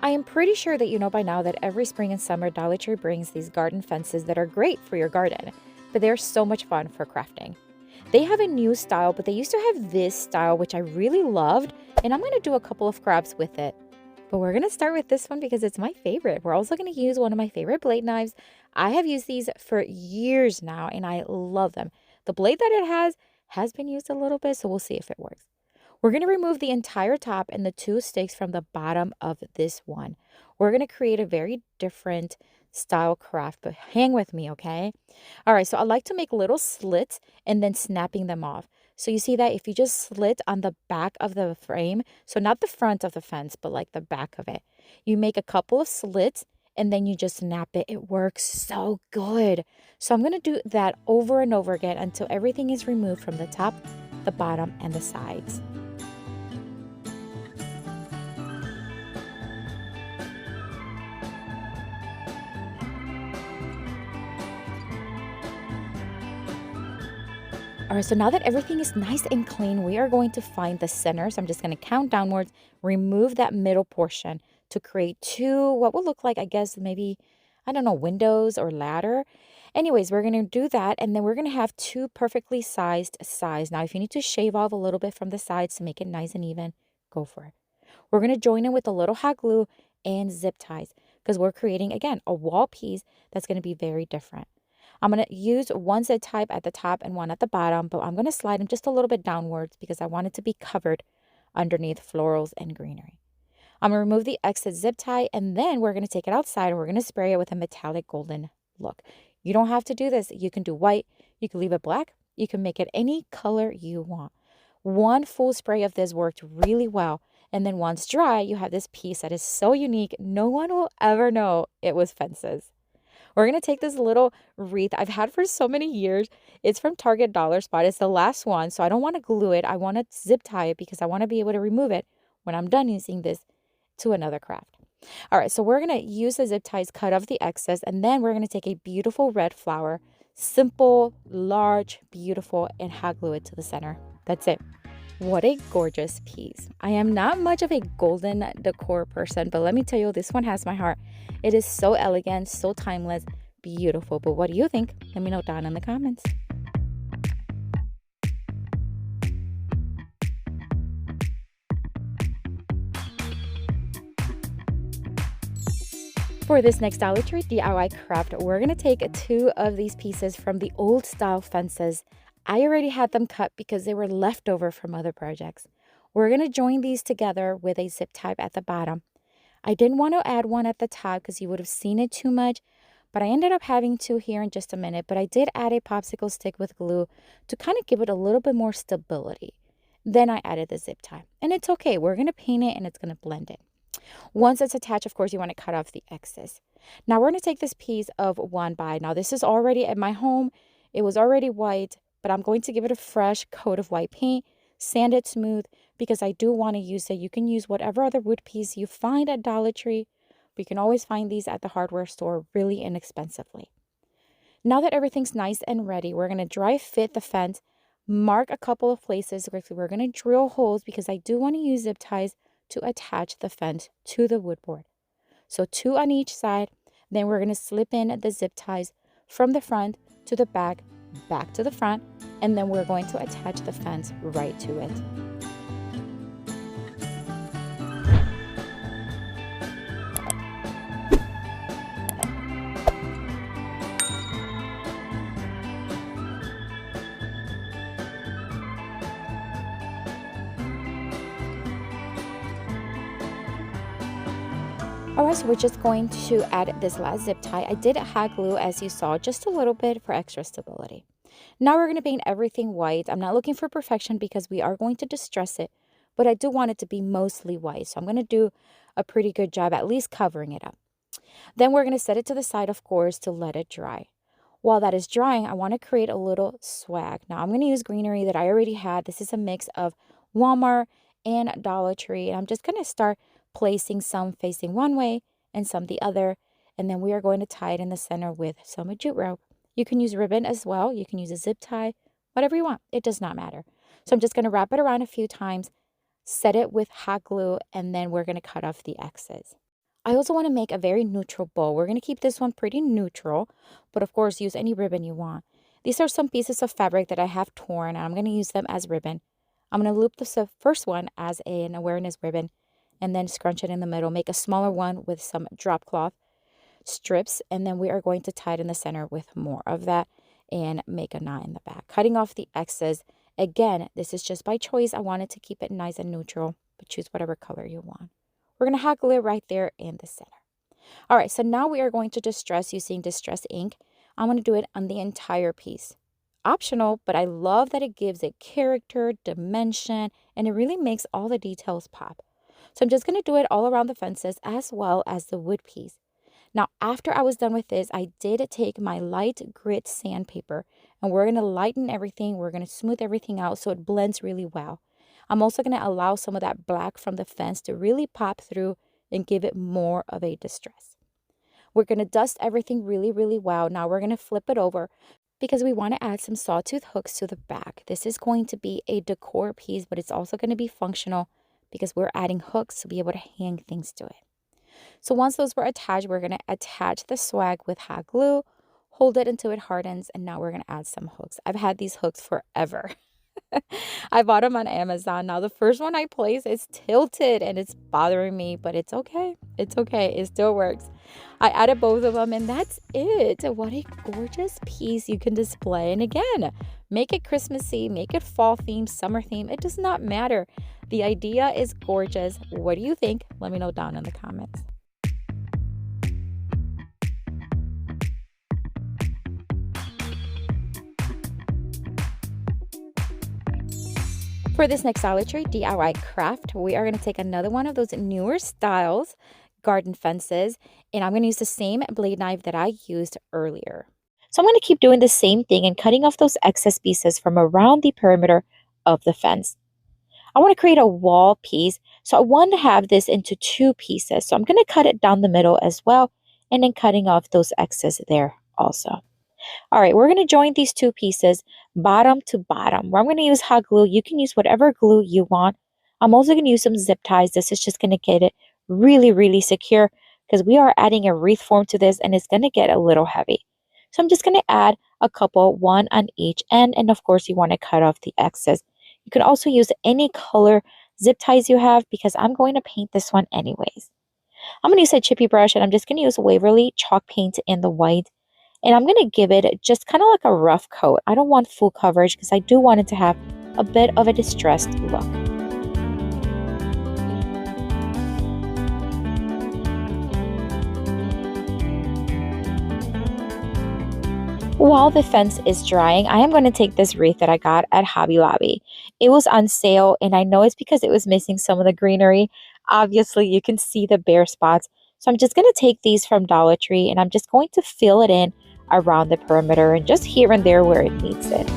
I am pretty sure that you know by now that every spring and summer Dollar Tree brings these garden fences that are great for your garden, but they're so much fun for crafting. They have a new style, but they used to have this style, which I really loved, and I'm going to do a couple of crafts with it. But we're going to start with this one because it's my favorite. We're also going to use one of my favorite blade knives. I have used these for years now, and I love them. The blade that it has been used a little bit, so we'll see if it works. We're going to remove the entire top and the two sticks from the bottom of this one. We're going to create a very different style craft, but hang with me, okay? All right, so I like to make little slits and then snapping them off. So you see that if you just slit on the back of the frame, so not the front of the fence, but like the back of it, you make a couple of slits and then you just snap it. It works so good. So I'm going to do that over and over again until everything is removed from the top, the bottom, and the sides. All right, so now that everything is nice and clean, we are going to find the center. So I'm just going to count downwards, remove that middle portion to create two, what will look like, I guess, maybe, I don't know, windows or ladder. Anyways, we're going to do that, and then we're going to have two perfectly sized sides. Now, if you need to shave off a little bit from the sides to make it nice and even, go for it. We're going to join it with a little hot glue and zip ties because we're creating, again, a wall piece that's going to be very different. I'm going to use one zip tie at the top and one at the bottom, but I'm going to slide them just a little bit downwards because I want it to be covered underneath florals and greenery. I'm going to remove the excess zip tie, and then we're going to take it outside and we're going to spray it with a metallic golden look. You don't have to do this. You can do white. You can leave it black. You can make it any color you want. One full spray of this worked really well. And then once dry, you have this piece that is so unique, no one will ever know it was fences. We're going to take this little wreath I've had for so many years. It's from Target Dollar Spot. It's the last one, so I don't want to glue it. I want to zip tie it because I want to be able to remove it when I'm done using this to another craft. All right, so we're going to use the zip ties, cut off the excess, and then we're going to take a beautiful red flower, simple, large, beautiful, and hot glue it to the center. That's it. What a gorgeous piece. I am not much of a golden decor person, but let me tell you, this one has my heart. It is so elegant, so timeless, beautiful. But what do you think? Let me know down in the comments. For this next Dollar Tree DIY craft, we're going to take two of these pieces from the old style fences. I already had them cut because they were leftover from other projects. We're going to join these together with a zip tie at the bottom. I didn't want to add one at the top because you would have seen it too much, but I ended up having two here in just a minute. But I did add a popsicle stick with glue to kind of give it a little bit more stability. Then I added the zip tie, and it's okay. We're going to paint it and it's going to blend it. Once it's attached, of course, you want to cut off the excess. Now we're going to take this piece of 1x. Now this is already at my home. It was already white, but I'm going to give it a fresh coat of white paint, sand it smooth because I do want to use it. You can use whatever other wood piece you find at Dollar Tree. But you can always find these at the hardware store really inexpensively. Now that everything's nice and ready, we're going to dry fit the fence, mark a couple of places where we're going to drill holes because I do want to use zip ties to attach the fence to the wood board. So two on each side. Then we're going to slip in the zip ties from the front to the back, back to the front, and then we're going to attach the fence right to it. Alright, so we're just going to add this last zip tie. I did hot glue, as you saw, just a little bit for extra stability. Now we're going to paint everything white. I'm not looking for perfection because we are going to distress it, but I do want it to be mostly white. So I'm going to do a pretty good job at least covering it up. Then we're going to set it to the side, of course, to let it dry. While that is drying, I want to create a little swag. Now I'm going to use greenery that I already had. This is a mix of Walmart and Dollar Tree. And I'm just going to start placing some facing one way and some the other. And then we are going to tie it in the center with some jute rope. You can use ribbon as well. You can use a zip tie, whatever you want. It does not matter. So I'm just going to wrap it around a few times, set it with hot glue, and then we're going to cut off the excess. I also want to make a very neutral bow. We're going to keep this one pretty neutral, but of course use any ribbon you want. These are some pieces of fabric that I have torn, and I'm going to use them as ribbon. I'm going to loop the first one as an awareness ribbon and then scrunch it in the middle. Make a smaller one with some drop cloth strips, and then we are going to tie it in the center with more of that and make a knot in the back. Cutting off the excess. Again, this is just by choice. I wanted to keep it nice and neutral, but choose whatever color you want. We're going to hot glue it right there in the center. All right, so now we are going to distress using distress ink. I'm going to do it on the entire piece. Optional, but I love that it gives it character, dimension, and it really makes all the details pop. So I'm just going to do it all around the fences as well as the wood piece. Now, after I was done with this, I did take my light grit sandpaper, and we're going to lighten everything. We're going to smooth everything out so it blends really well. I'm also going to allow some of that black from the fence to really pop through and give it more of a distress. We're going to dust everything really, really well. Now we're going to flip it over because we want to add some sawtooth hooks to the back. This is going to be a decor piece, but it's also going to be functional because we're adding hooks to be able to hang things to it. So once those were attached, we're going to attach the swag with hot glue, hold it until it hardens, and now we're going to add some hooks. I've had these hooks forever. I bought them on Amazon. Now the first one I placed is tilted and it's bothering me, but it's okay. It's okay. It still works. I added both of them and that's it. What a gorgeous piece you can display. And again, make it Christmassy, make it fall theme, summer theme. It does not matter. The idea is gorgeous. What do you think? Let me know down in the comments. For this next Dollar Tree DIY craft, we are going to take another one of those newer styles, garden fences, and I'm going to use the same blade knife that I used earlier. So I'm going to keep doing the same thing and cutting off those excess pieces from around the perimeter of the fence. I want to create a wall piece, so I want to have this into two pieces. So I'm going to cut it down the middle as well, and then cutting off those excess there also. All right, we're going to join these two pieces bottom to bottom. Where I'm going to use hot glue. You can use whatever glue you want. I'm also going to use some zip ties. This is just going to get it really, really secure because we are adding a wreath form to this and it's going to get a little heavy. So I'm just going to add a couple, one on each end. And of course, you want to cut off the excess. You can also use any color zip ties you have because I'm going to paint this one anyways. I'm going to use a chippy brush and I'm just going to use Waverly chalk paint in the white. And I'm going to give it just kind of like a rough coat. I don't want full coverage because I do want it to have a bit of a distressed look. While the fence is drying, I am going to take this wreath that I got at Hobby Lobby. It was on sale, and I know it's because it was missing some of the greenery. Obviously, you can see the bare spots. So I'm just going to take these from Dollar Tree, and I'm just going to fill it in around the perimeter and just here and there where it needs it.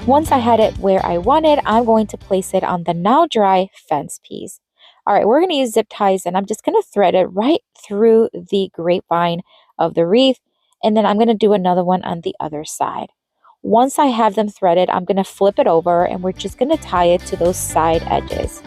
Once I had it where I wanted, I'm going to place it on the now dry fence piece. All right, we're going to use zip ties and I'm just going to thread it right through the grapevine of the wreath. And then I'm going to do another one on the other side. Once I have them threaded, I'm going to flip it over and we're just going to tie it to those side edges.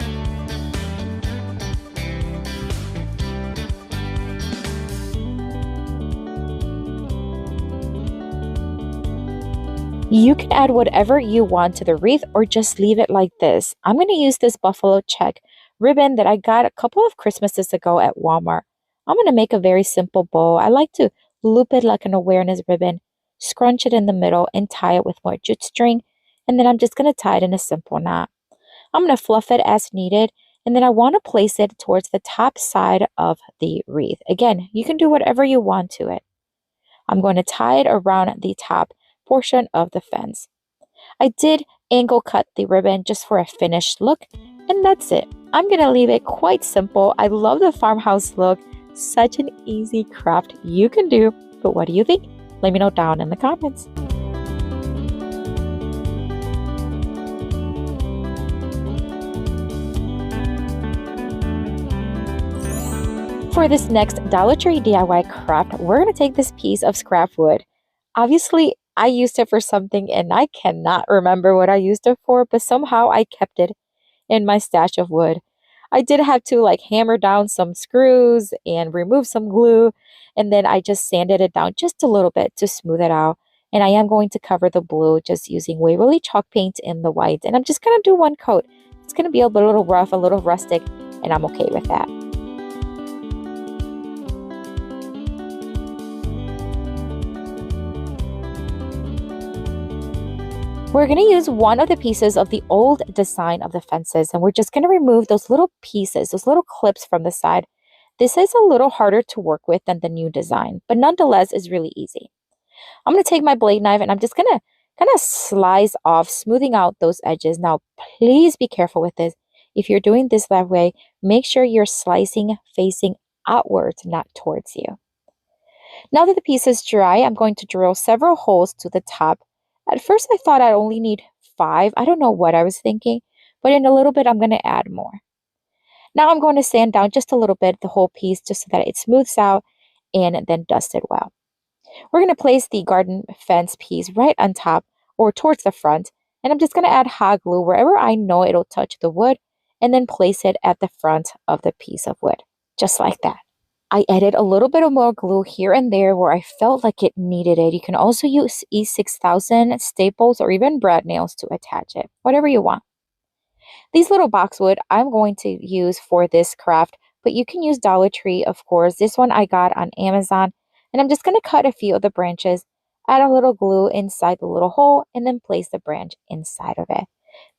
You can add whatever you want to the wreath or just leave it like this. I'm going to use this buffalo check ribbon that I got a couple of Christmases ago at Walmart. I'm going to make a very simple bow. I like to loop it like an awareness ribbon, scrunch it in the middle, and tie it with more jute string. And then I'm just going to tie it in a simple knot. I'm going to fluff it as needed. And then I want to place it towards the top side of the wreath. Again, you can do whatever you want to it. I'm going to tie it around the top portion of the fence. I did angle cut the ribbon just for a finished look, and that's it. I'm going to leave it quite simple. I love the farmhouse look. Such an easy craft you can do, but what do you think? Let me know down in the comments. For this next Dollar Tree DIY craft, we're going to take this piece of scrap wood. Obviously, I used it for something and I cannot remember what I used it for, but somehow I kept it in my stash of wood. I did have to like hammer down some screws and remove some glue, and then I just sanded it down just a little bit to smooth it out. And I am going to cover the blue just using Waverly chalk paint in the white, and I'm just going to do one coat. It's going to be a little rough, a little rustic, and I'm okay with that. We're going to use one of the pieces of the old design of the fences, and we're just going to remove those little pieces, those little clips from the side. This is a little harder to work with than the new design, but nonetheless is really easy. I'm going to take my blade knife and I'm just going to kind of slice off, smoothing out those edges. Now, please be careful with this. If you're doing this that way, make sure you're slicing facing outwards, not towards you. Now that the piece is dry, I'm going to drill several holes to the top. At first, I thought I'd only need 5. I don't know what I was thinking, but in a little bit, I'm going to add more. Now I'm going to sand down just a little bit the whole piece just so that it smooths out and then dust it well. We're going to place the garden fence piece right on top or towards the front, and I'm just going to add hot glue wherever I know it'll touch the wood and then place it at the front of the piece of wood, just like that. I added a little bit of more glue here and there where I felt like it needed it. You can also use E6000 staples or even brad nails to attach it, whatever you want. These little boxwood I'm going to use for this craft, but you can use Dollar Tree, of course. This one I got on Amazon, and I'm just going to cut a few of the branches, add a little glue inside the little hole, and then place the branch inside of it.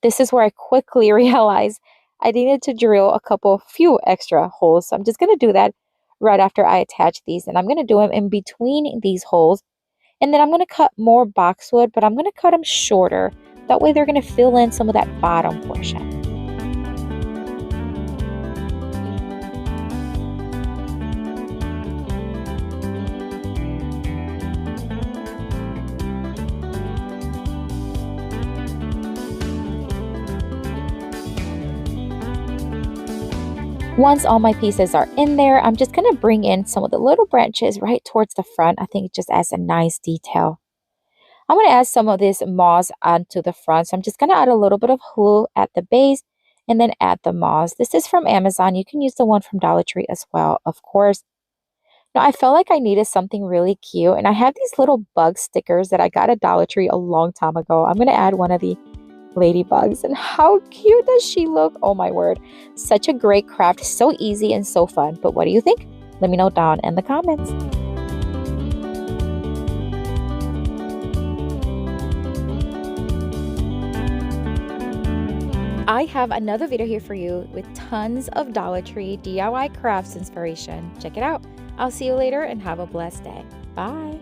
This is where I quickly realized I needed to drill a few extra holes, so I'm just going to do that right after I attach these, and I'm going to do them in between these holes, and then I'm going to cut more boxwood, but I'm going to cut them shorter. That way they're going to fill in some of that bottom portion. Once all my pieces are in there, I'm just going to bring in some of the little branches right towards the front. I think it just adds a nice detail. I'm going to add some of this moss onto the front. So I'm just going to add a little bit of glue at the base and then add the moss. This is from Amazon. You can use the one from Dollar Tree as well, of course. Now, I felt like I needed something really cute, and I have these little bug stickers that I got at Dollar Tree a long time ago. I'm going to add one of the ladybugs, and how cute does she look? Oh my word, such a great craft, so easy and so fun. But what do you think? Let me know down in the comments. I have another video here for you with tons of Dollar Tree DIY crafts inspiration. Check it out. I'll see you later and have a blessed day. Bye.